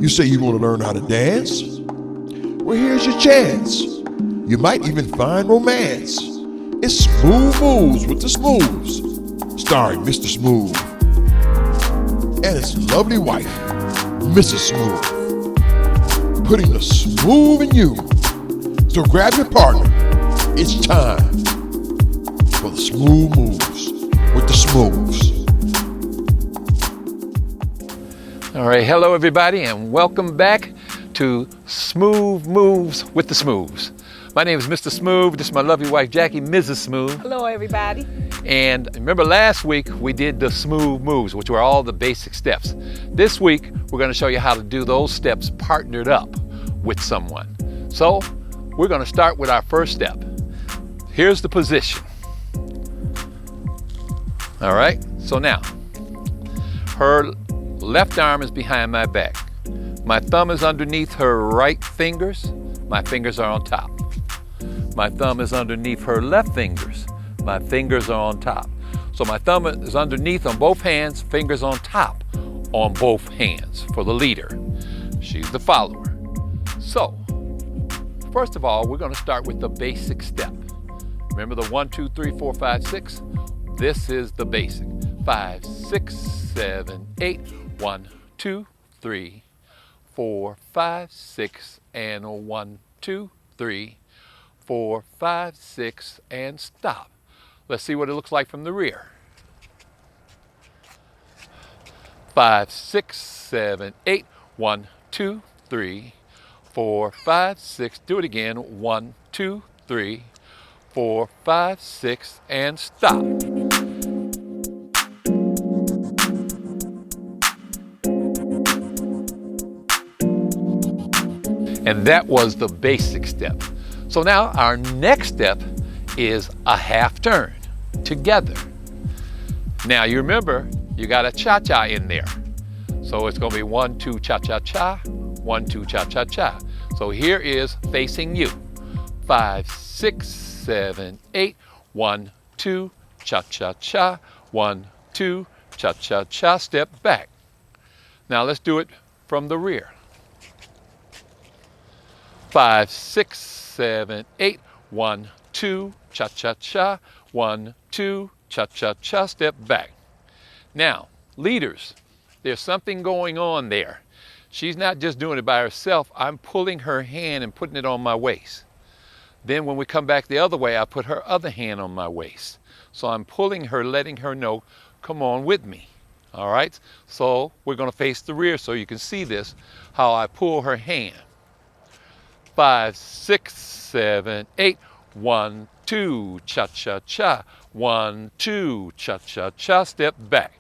You say you want to learn how to dance? Well, here's your chance. You might even find romance. It's Smooth Moves with the Smooths, starring Mr. Smooth and his lovely wife, Mrs. Smooth, putting the smooth in you. So grab your partner. It's time for the Smooth Moves with the Smooths. All right, hello everybody, and welcome back to Smooth Moves with the Smooths. My name is Mr. Smooth. This is my lovely wife, Jackie, Mrs. Smooth. Hello, everybody. And remember last week we did the smooth moves, which were all the basic steps. This week we're going to show you how to do those steps partnered up with someone. So we're going to start with our first step. Here's the position. All right, so now her left arm is behind my back. My thumb is underneath her right fingers. My fingers are on top. My thumb is underneath her left fingers. My fingers are on top. So my thumb is underneath on both hands, fingers on top on both hands for the leader. She's the follower. So, first of all, we're going to start with the basic step. Remember the 1, 2, 3, 4, 5, 6? This is the basic. 5, 6, 7, 8. 1, 2, 3, 4, 5, 6, and 1, 2, 3, 4, 5, 6, and stop. Let's see what it looks like from the rear. 5, 6, 7, 8. 1, 2, 3, 4, 5, 6. Do it again. 1, 2, 3, 4, 5, 6, and stop. And that was the basic step. So now our next step is a half turn together. Now you remember, you got a cha-cha in there. So it's gonna be 1, 2, cha-cha-cha, 1, 2, cha-cha-cha. So here is facing you. 5, 6, 7, 8. 1, 2, cha-cha-cha, 1, 2, cha-cha-cha, step back. Now let's do it from the rear. 5, 6, 7, 8. 1, 2, cha-cha-cha. 1, 2, cha-cha-cha, step back. Now, leaders, there's something going on there. She's not just doing it by herself. I'm pulling her hand and putting it on my waist. Then when we come back the other way, I put her other hand on my waist. So I'm pulling her, letting her know, come on with me. All right? So we're going to face the rear so you can see this, how I pull her hand. 5, 6, 7, 8. 1, 2, cha-cha-cha. 1, 2, cha-cha-cha, step back.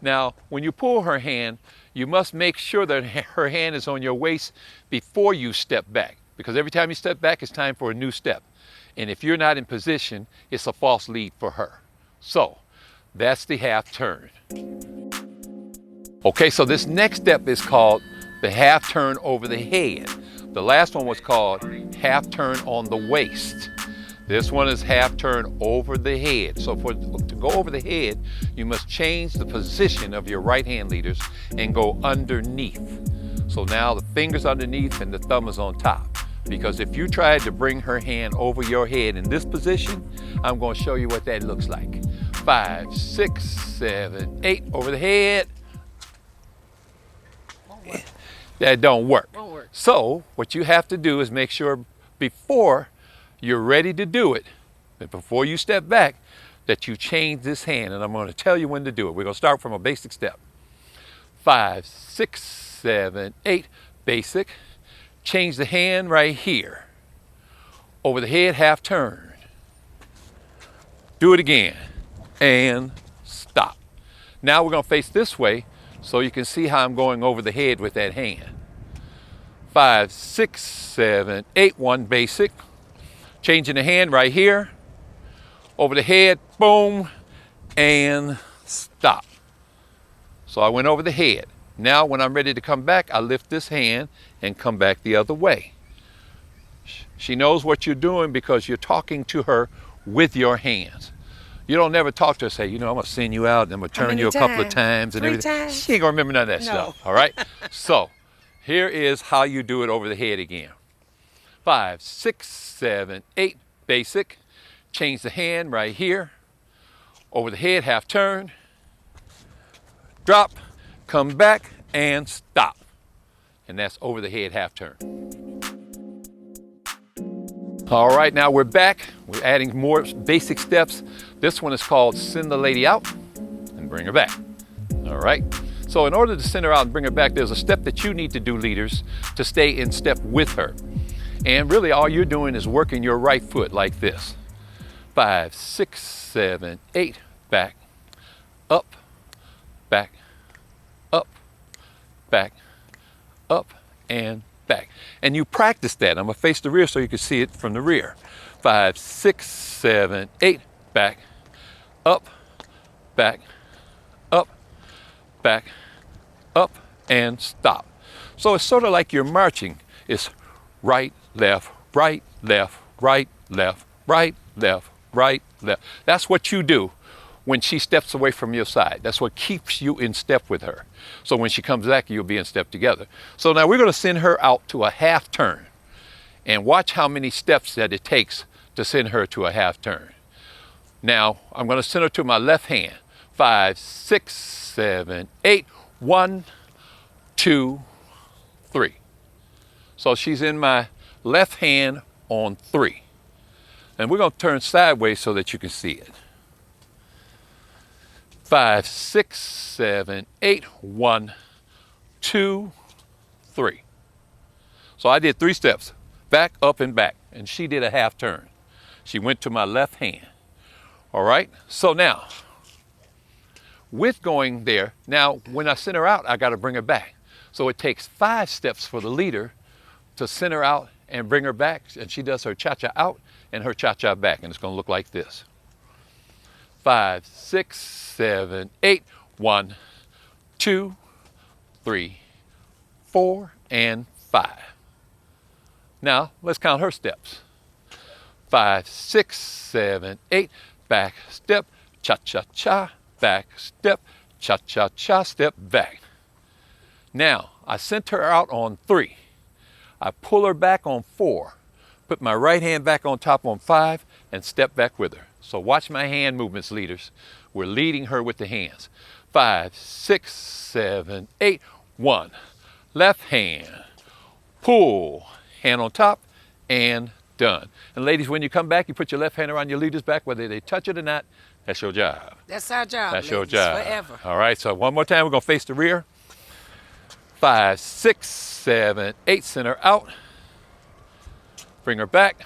Now, when you pull her hand, you must make sure that her hand is on your waist before you step back. Because every time you step back, it's time for a new step. And if you're not in position, it's a false lead for her. So, that's the half turn. Okay, so this next step is called the half turn over the head. The last one was called half turn on the waist. This one is half turn over the head. So to go over the head, you must change the position of your right hand leaders and go underneath. So now the finger's underneath and the thumb is on top. Because if you tried to bring her hand over your head in this position, I'm going to show you what that looks like. 5, 6, 7, 8, over the head. That don't work. Won't work. So what you have to do is make sure before you're ready to do it, that before you step back, that you change this hand. And I'm going to tell you when to do it. We're going to start from a basic step. 5, 6, 7, 8, basic. Change the hand right here. Over the head, half turn. Do it again. And stop. Now we're going to face this way so you can see how I'm going over the head with that hand. 5, 6, 7, 8, 1 basic. Changing the hand right here. Over the head, boom, and stop. So I went over the head. Now when I'm ready to come back, I lift this hand and come back the other way. She knows what you're doing because you're talking to her with your hands. You don't never talk to her, say, I'm gonna send you out and I'm gonna turn you a couple of times and everything. Times? She ain't gonna remember none of that stuff, all right? So Here is how you do it over the head again. 5, 6, 7, 8, basic. Change the hand right here. Over the head, half turn. Drop, come back, and stop. And that's over the head, half turn. All right, now we're back. We're adding more basic steps. This one is called send the lady out and bring her back. All right. So in order to send her out and bring her back, there's a step that you need to do, leaders, to stay in step with her. And really all you're doing is working your right foot like this. 5, 6, 7, 8, back, up, back, up, back, up, and back. And you practice that. I'm gonna face the rear so you can see it from the rear. 5, 6, 7, 8, back, up, back, up, back, up, and stop. So it's sort of like you're marching. It's right, left, right, left, right, left, right, left, right, left. That's what you do when she steps away from your side. That's what keeps you in step with her. So when she comes back, you'll be in step together. So now we're going to send her out to a half turn. And watch how many steps that it takes to send her to a half turn. Now, I'm going to send her to my left hand. 5, 6, 7, 8. 1, 2, 3. So she's in my left hand on 3. And we're going to turn sideways so that you can see it. 5, 6, 7, 8. 1, 2, 3. So I did 3 steps. Back, up, and back. And she did a half turn. She went to my left hand. All right? So now, with going there, now when I send her out, I got to bring her back. So it takes 5 steps for the leader to send her out and bring her back. And she does her cha-cha out and her cha-cha back. And it's going to look like this. 5, 6, 7, 8. 1, 2, 3, 4, and 5. Now, let's count her steps. 5, 6, 7, 8. Back step, cha-cha-cha. Back step, cha-cha-cha, step back. Now, I sent her out on 3. I pull her back on 4. Put my right hand back on top on 5 and step back with her. So watch my hand movements, leaders. We're leading her with the hands. 5, 6, 7, 8. 1. Left hand. Pull. Hand on top and done. And ladies, when you come back, you put your left hand around your leader's back, whether they touch it or not. That's your job. That's our job. That's ladies, your job. Forever. All right, so one more time, we're going to face the rear. 5, 6, 7, 8. Send her out. Bring her back.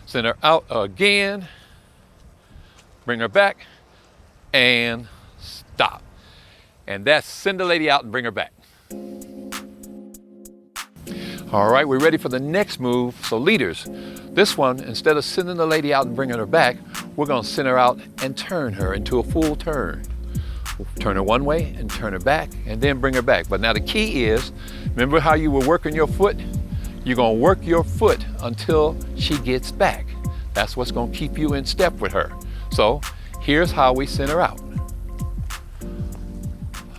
Send her out again. Bring her back. And stop. And that's send the lady out and bring her back. All right, we're ready for the next move. So leaders, this one, instead of sending the lady out and bringing her back, we're going to send her out and turn her into a full turn. We'll turn her one way and turn her back and then bring her back. But now the key is, remember how you were working your foot? You're going to work your foot until she gets back. That's what's going to keep you in step with her. So here's how we send her out.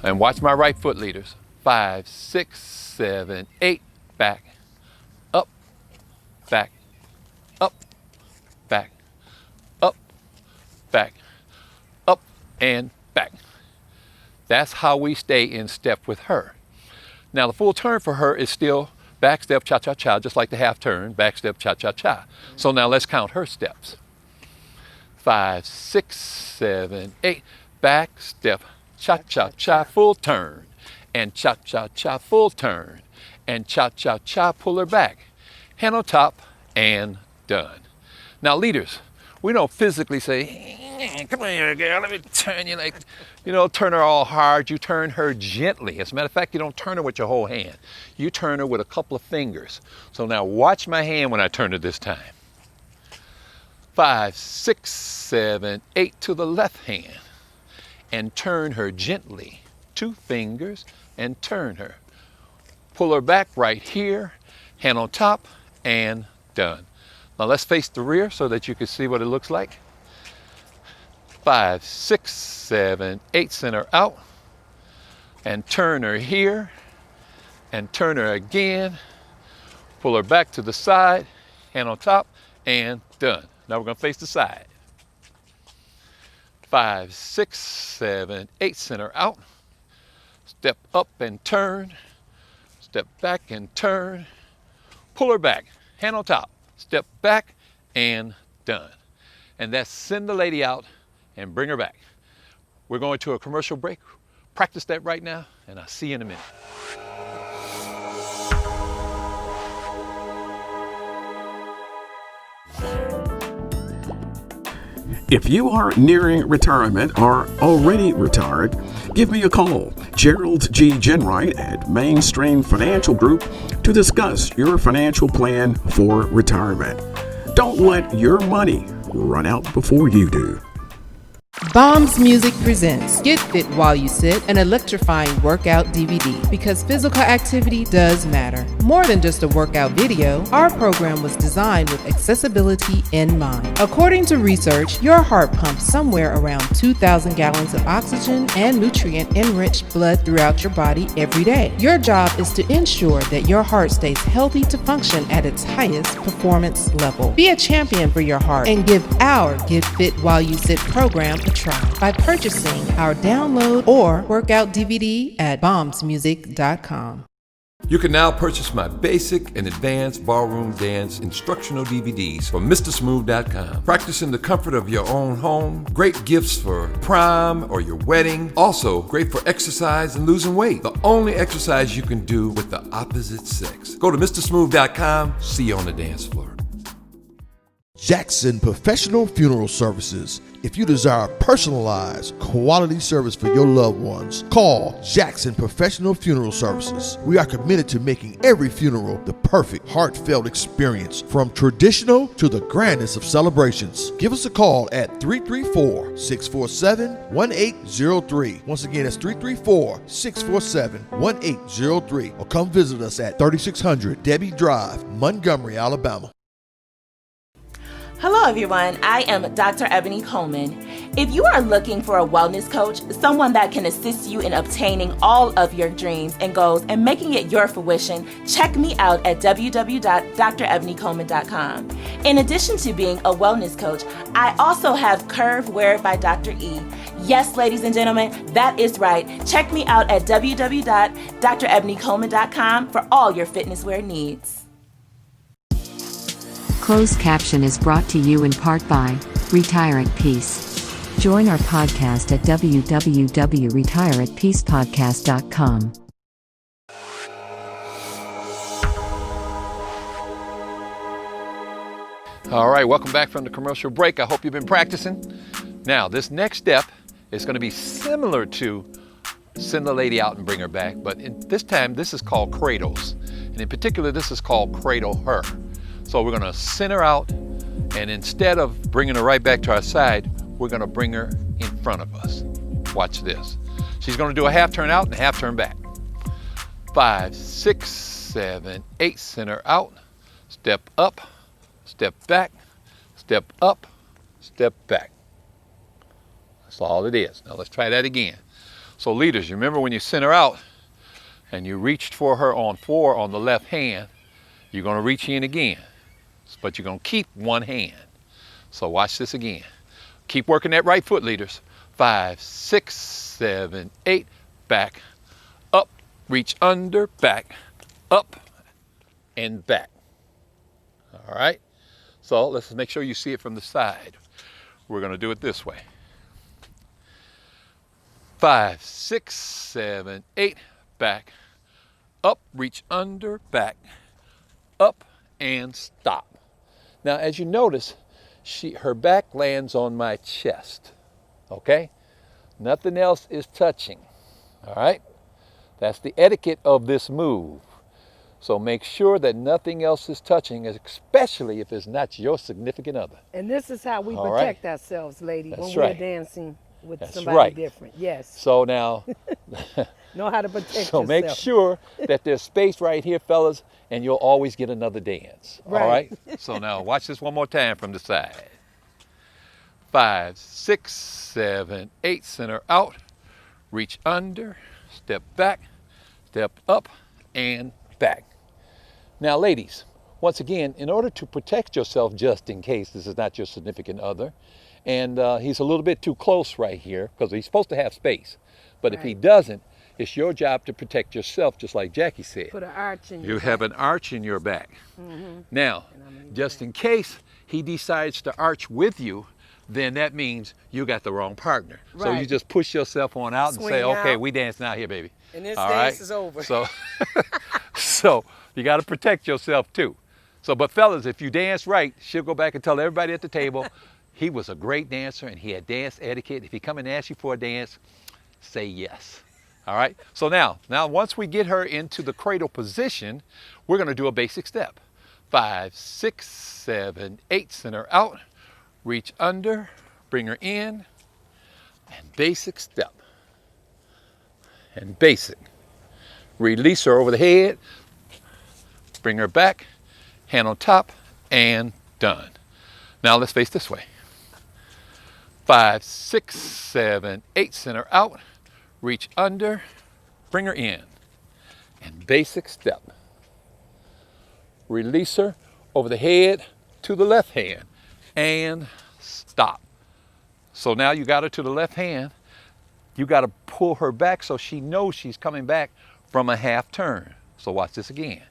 And watch my right foot, leaders. 5, 6, 7, 8. Back, up, back, up, back, up, back, up, and back. That's how we stay in step with her. Now the full turn for her is still back step, cha-cha-cha, just like the half turn, back step, cha-cha-cha. So now let's count her steps. 5, 6, 7, 8. Back step, cha-cha-cha, full turn, and cha-cha-cha, full turn. And cha-cha-cha, pull her back. Hand on top, and done. Now, leaders, we don't physically say, come here, girl, let me turn you like, turn her all hard. You turn her gently. As a matter of fact, you don't turn her with your whole hand. You turn her with a couple of fingers. So now watch my hand when I turn her this time. 5, 6, 7, 8 to the left hand. And turn her gently. 2 fingers, and turn her. Pull her back right here, hand on top, and done. Now let's face the rear so that you can see what it looks like. 5, 6, 7, 8, send her out, and turn her here, and turn her again. Pull her back to the side, hand on top, and done. Now we're gonna face the side. 5, 6, 7, 8, center out. Step up and turn. Step back and turn. Pull her back, hand on top. Step back and done. And that's send the lady out and bring her back. We're going to a commercial break. Practice that right now, and I'll see you in a minute. If you are nearing retirement or already retired, give me a call, Gerald G. Genwright at Mainstream Financial Group, to discuss your financial plan for retirement. Don't let your money run out before you do. Bombs Music presents Get Fit While You Sit, an electrifying workout DVD, because physical activity does matter. More than just a workout video, our program was designed with accessibility in mind. According to research, your heart pumps somewhere around 2,000 gallons of oxygen and nutrient-enriched blood throughout your body every day. Your job is to ensure that your heart stays healthy to function at its highest performance level. Be a champion for your heart and give our Get Fit While You Sit program a try by purchasing our download or workout DVD at bombsmusic.com. You can now purchase my basic and advanced ballroom dance instructional DVDs from MrSmooth.com. Practice in the comfort of your own home. Great gifts for prom or your wedding. Also, great for exercise and losing weight. The only exercise you can do with the opposite sex. Go to MrSmooth.com. See you on the dance floor. Jackson Professional Funeral Services. If you desire personalized, quality service for your loved ones, call Jackson Professional Funeral Services. We are committed to making every funeral the perfect, heartfelt experience, from traditional to the grandest of celebrations. Give us a call at 334-647-1803. Once again, that's 334-647-1803. Or come visit us at 3600 Debbie Drive, Montgomery, Alabama. Hello everyone, I am Dr. Ebony Coleman. If you are looking for a wellness coach, someone that can assist you in obtaining all of your dreams and goals and making it your fruition, check me out at www.drebonycoleman.com. In addition to being a wellness coach, I also have Curve Wear by Dr. E. Yes, ladies and gentlemen, that is right. Check me out at www.drebonycoleman.com for all your fitness wear needs. Closed caption is brought to you in part by Retire at Peace. Join our podcast at www.retireatpeacepodcast.com. All right, welcome back from the commercial break. I hope you've been practicing. Now, this next step is going to be similar to send the lady out and bring her back, but this time this is called cradles. And in particular, this is called cradle her. So we're going to send her out, and instead of bringing her right back to our side, we're going to bring her in front of us. Watch this. She's going to do a half turn out and a half turn back. 5, 6, 7, 8, center out, step up, step back, step up, step back. That's all it is. Now let's try that again. So leaders, you remember when you sent her out and you reached for her on 4 on the left hand, you're going to reach in again, but you're going to keep one hand. So watch this again. Keep working that right foot, leaders. 5, 6, 7, 8, back, up, reach under, back, up, and back. All right? So let's make sure you see it from the side. We're going to do it this way. 5, 6, 7, 8, back, up, reach under, back, up, and stop. Now, as you notice, her back lands on my chest, okay? Nothing else is touching, all right? That's the etiquette of this move. So make sure that nothing else is touching, especially if it's not your significant other. And this is how we All protect right. ourselves, lady, That's when right. we're dancing with That's somebody right. different. Yes. So now, Know how to protect so yourself. make sure that there's space right here, fellas, and you'll always get another dance. All Right. right? So now watch this one more time from the side. 5, 6, 7, 8, center out, reach under, step back, step up, and back. Now, ladies, once again, in order to protect yourself just in case this is not your significant other, and he's a little bit too close right here because he's supposed to have space. But if he doesn't, it's your job to protect yourself, just like Jackie said. Put an arch in You have an arch in your back. Now, just in case he decides to arch with you, then that means you got the wrong partner. So you Right. just push yourself on out and say, Swing okay, out. we dancing out here, baby. And this All dance right? is over. So, so you got to protect yourself too. So, but fellas, if you dance right, she'll go back and tell everybody at the table, he was a great dancer and he had dance etiquette. If he come and ask you for a dance, say yes. All right? So now once we get her into the cradle position, we're going to do a basic step. 5, 6, 7, 8, send her out, reach under, bring her in, and basic step. And basic. Release her over the head, bring her back, hand on top, and done. Now let's face this way. 5, 6, 7, 8, send her out, reach under, bring her in, and basic step. Release her over the head to the left hand, and stop. So now you got her to the left hand, you got to pull her back so she knows she's coming back from a half turn. So watch this again.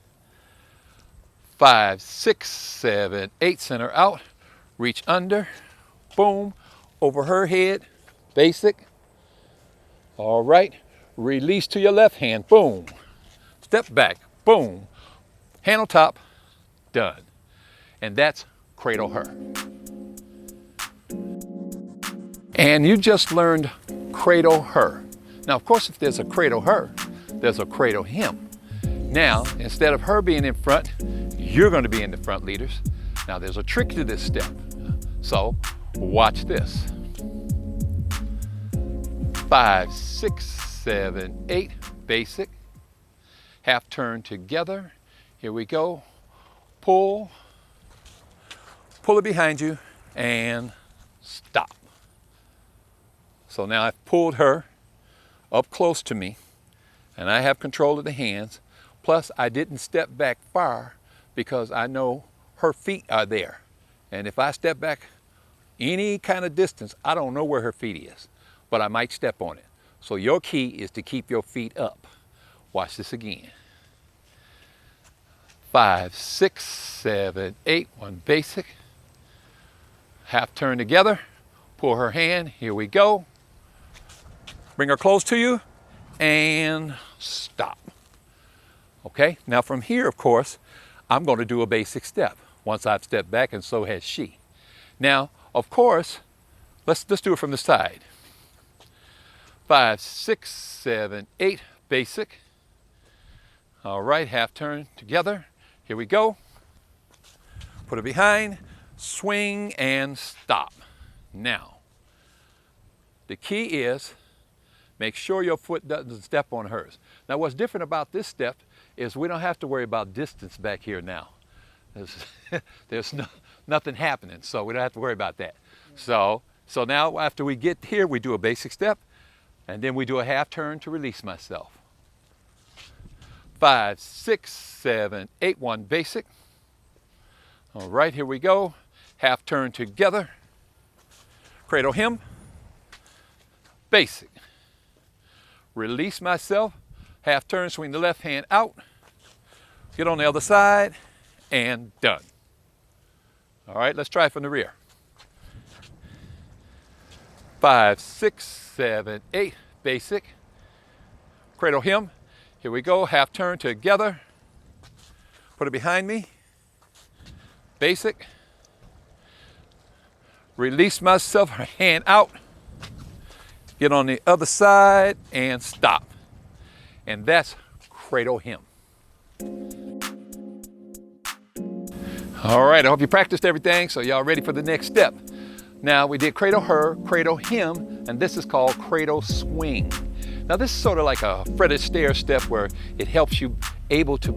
5, 6, 7, 8, send her out, reach under, boom, over her head, basic. All right, release to your left hand, boom. Step back, boom. Hand on top, done. And that's cradle her. And you just learned cradle her. Now, of course, if there's a cradle her, there's a cradle him. Now, instead of her being in front, you're going to be in the front, leaders. Now, there's a trick to this step. So, watch this. 5, 6, 7, 8, basic. Half turn together. Here we go. Pull it behind you, and stop. So now I've pulled her up close to me, and I have control of the hands. Plus, I didn't step back far because I know her feet are there. And if I step back any kind of distance, I don't know where her feet is, but I might step on it. So your key is to keep your feet up. Watch this again. 5, 6, 7, 8, one basic. Half turn together, pull her hand, here we go. Bring her close to you, and stop. Okay, now from here, of course, I'm going to do a basic step once I've stepped back, and so has she. Now, of course, let's do it from the side. 5, 6, 7, 8, basic. All right, half turn together. Here we go. Put her behind, swing, and stop. Now, the key is make sure your foot doesn't step on hers. Now, what's different about this step is we don't have to worry about distance back here now. There's nothing happening, so we don't have to worry about that. So now after we get here, we do a basic step, and then we do a half turn to release myself. 5, 6, 7, 8, one basic. All right, here we go. Half turn together. Cradle him. Basic. Release myself. Half turn, swing the left hand out. Get on the other side, and done. All right, let's try from the rear. 5, 6, 7, 8, basic. Cradle him. Here we go, half turn together. Put it behind me. Basic. Release myself, hand out. Get on the other side and stop. And that's cradle him. All right, I hope you practiced everything, so y'all ready for the next step. Now we did cradle her, cradle him, and this is called cradle swing. Now this is sort of like a Fred Astaire step where it helps you able to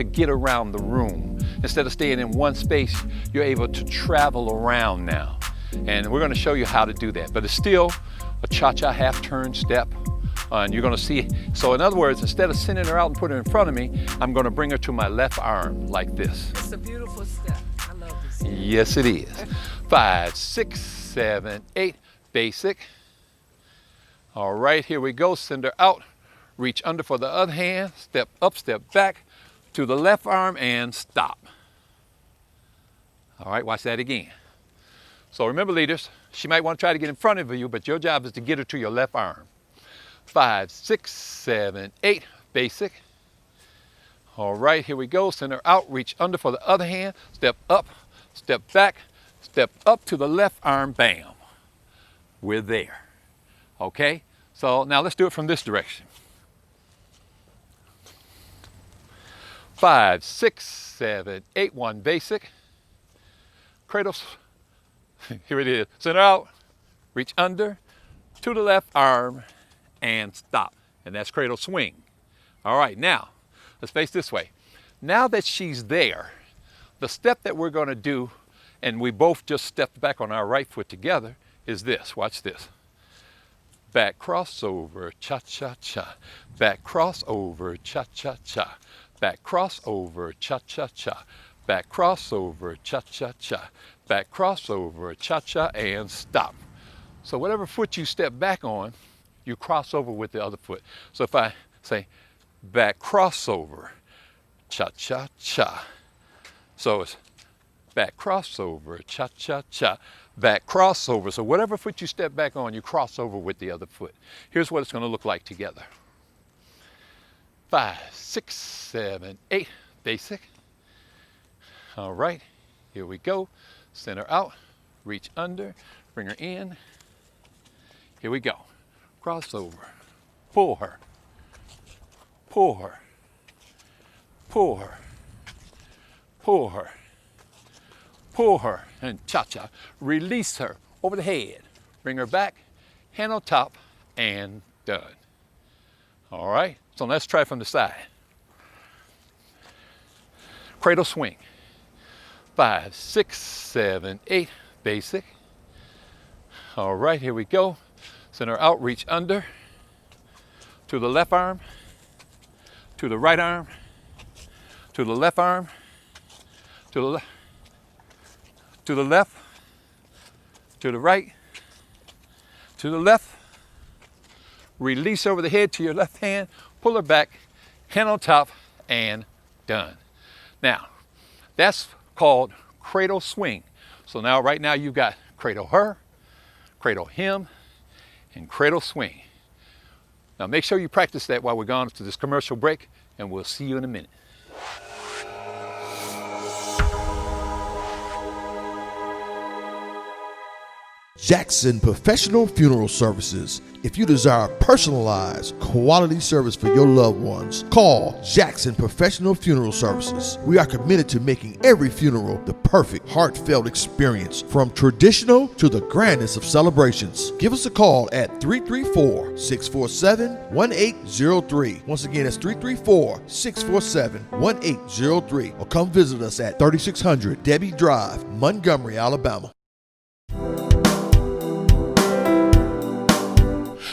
get around the room. Instead of staying in one space, you're able to travel around now. And we're going to show you how to do that. But it's still a cha-cha half turn step And you're going to see, so in other words, instead of sending her out and putting her in front of me, I'm going to bring her to my left arm like this. It's a beautiful step. I love this. Yes, it is. 5, 6, 7, 8, basic. All right, here we go. Send her out. Reach under for the other hand. Step up, step back to the left arm and stop. All right, watch that again. So remember, leaders, she might want to try to get in front of you, but your job is to get her to your left arm. 5, 6, 7, 8, basic. All right, here we go. Send her out, reach under for the other hand, step up, step back, step up to the left arm, bam. We're there. Okay, so now let's do it from this direction. 5, 6, 7, 8, 1, basic. Cradles, here it is. Send her out, reach under to the left arm, and stop. And that's cradle swing. All right, now let's face this way. Now that she's there, the step that we're going to do, and we both just stepped back on our right foot together, is this. Watch this. Back crossover, cha-cha-cha. Back crossover, cha-cha-cha. Back crossover, cha-cha-cha. Back crossover, cha-cha-cha. Back crossover, cha-cha, and stop. So whatever foot you step back on, you cross over with the other foot. So if I say back crossover, cha-cha-cha. So it's back crossover, cha-cha-cha. Back crossover. So whatever foot you step back on, you cross over with the other foot. Here's what it's going to look like together. 5, 6, 7, 8, basic. All right, here we go. Send her out, reach under, bring her in. Here we go. Crossover, pull her, pull her, pull her, pull her, pull her, and cha-cha. Release her over the head. Bring her back, hand on top, and done. All right, so let's try from the side. Cradle swing. 5, 6, 7, 8, basic. All right, here we go. Send her out, reach under to the left arm, to the right arm, to the left arm, to the left, to the left, to the right, to the left. Release over the head to your left hand, pull her back, hand on top, and done. Now, that's called cradle swing. So now, right now, you've got cradle her, cradle him, and cradle swing. Now make sure you practice that while we're gone to this commercial break, and we'll see you in a minute. Jackson Professional Funeral Services. If you desire personalized, quality service for your loved ones, call Jackson Professional Funeral Services. We are committed to making every funeral the perfect, heartfelt experience, from traditional to the grandest of celebrations. Give us a call at 334-647-1803. Once again, that's 334-647-1803. Or come visit us at 3600 Debbie Drive, Montgomery, Alabama.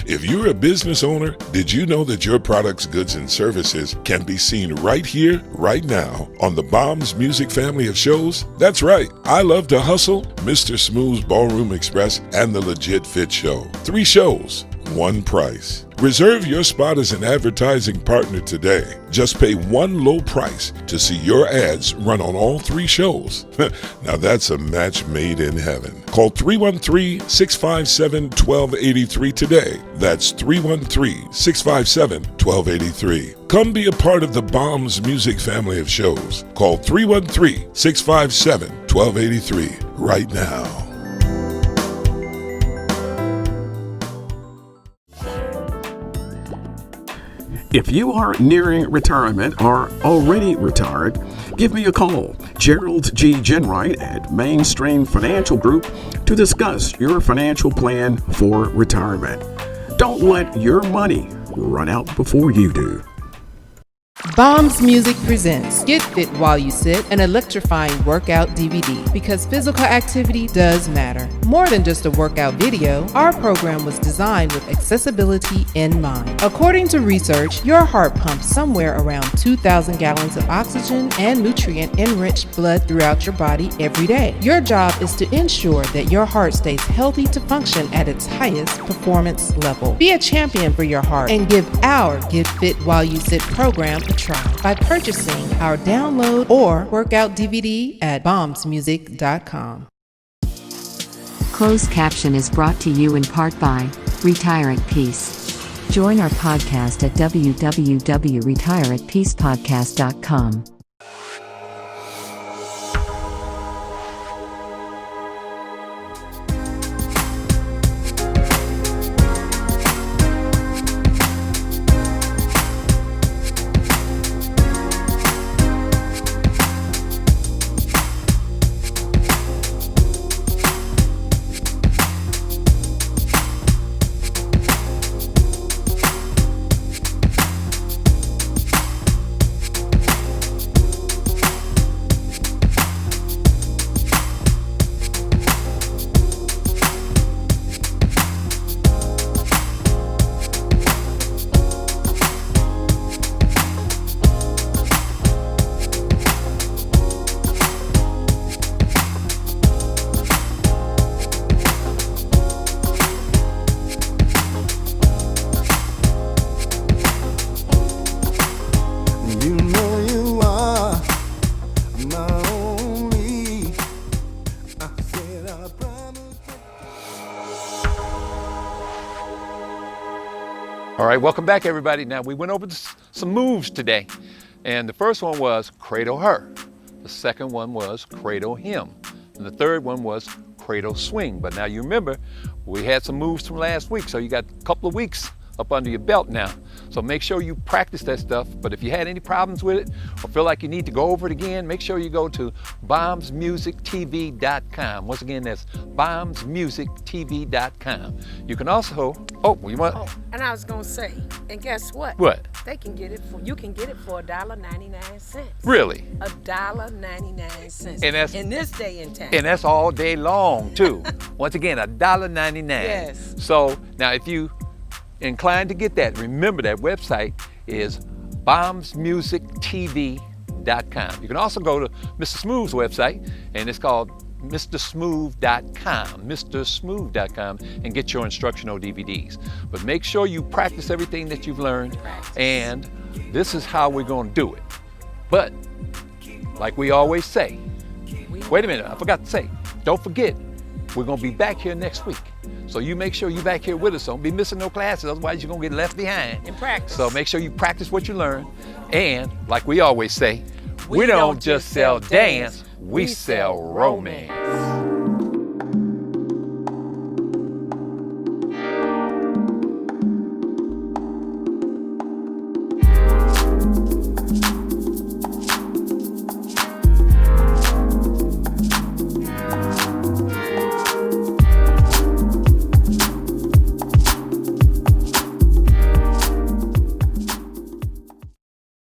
If you're a business owner, did you know that your products, goods, and services can be seen right here, right now, on the Bombs Music family of shows? That's right. I Love to Hustle, Mr. Smooth's Ballroom Express, and The Legit Fit Show. 3 shows, 1 price. Reserve your spot as an advertising partner today. Just pay one low price to see your ads run on all 3 shows. Now that's a match made in heaven. Call 313-657-1283 today. That's 313-657-1283. Come be a part of the Bombs Music family of shows. Call 313-657-1283 right now. If you are nearing retirement or already retired, give me a call, Gerald G. Genwright at Mainstream Financial Group, to discuss your financial plan for retirement. Don't let your money run out before you do. Bombs Music presents Get Fit While You Sit, an electrifying workout DVD, because physical activity does matter. More than just a workout video, our program was designed with accessibility in mind. According to research, your heart pumps somewhere around 2,000 gallons of oxygen and nutrient-enriched blood throughout your body every day. Your job is to ensure that your heart stays healthy to function at its highest performance level. Be a champion for your heart and give our Get Fit While You Sit program a try by purchasing our download or workout DVD at bombsmusic.com. Closed caption is brought to you in part by Retire at Peace. Join our podcast at www.retireatpeacepodcast.com. All right, welcome back, everybody. Now, we went over some moves today, and the first one was cradle her. The second one was cradle him. And the third one was cradle swing. But now you remember, we had some moves from last week, so you got a couple of weeks up under your belt now. So make sure you practice that stuff. But if you had any problems with it or feel like you need to go over it again, make sure you go to bombsmusictv.com. Once again, that's bombsmusictv.com. You can also, and I was gonna say, and guess what? What? They can get it for, you can get it for $1.99. Really? $1.99. And that's in this day and time. And that's all day long too. Once again, $1.99. Yes. So now if you inclined to get that, remember that website is bombsmusictv.com. You can also go to Mr. Smooth's website, and it's called mrsmooth.com, and get your instructional DVDs. But make sure you practice everything that you've learned, and this is how we're going to do it. But like we always say, wait a minute, I forgot to say, don't forget, we're going to be back here next week. So you make sure you're back here with us. Don't be missing no classes, otherwise you're going to get left behind. In practice. So make sure you practice what you learn. And like we always say, we don't just sell dance, we sell romance.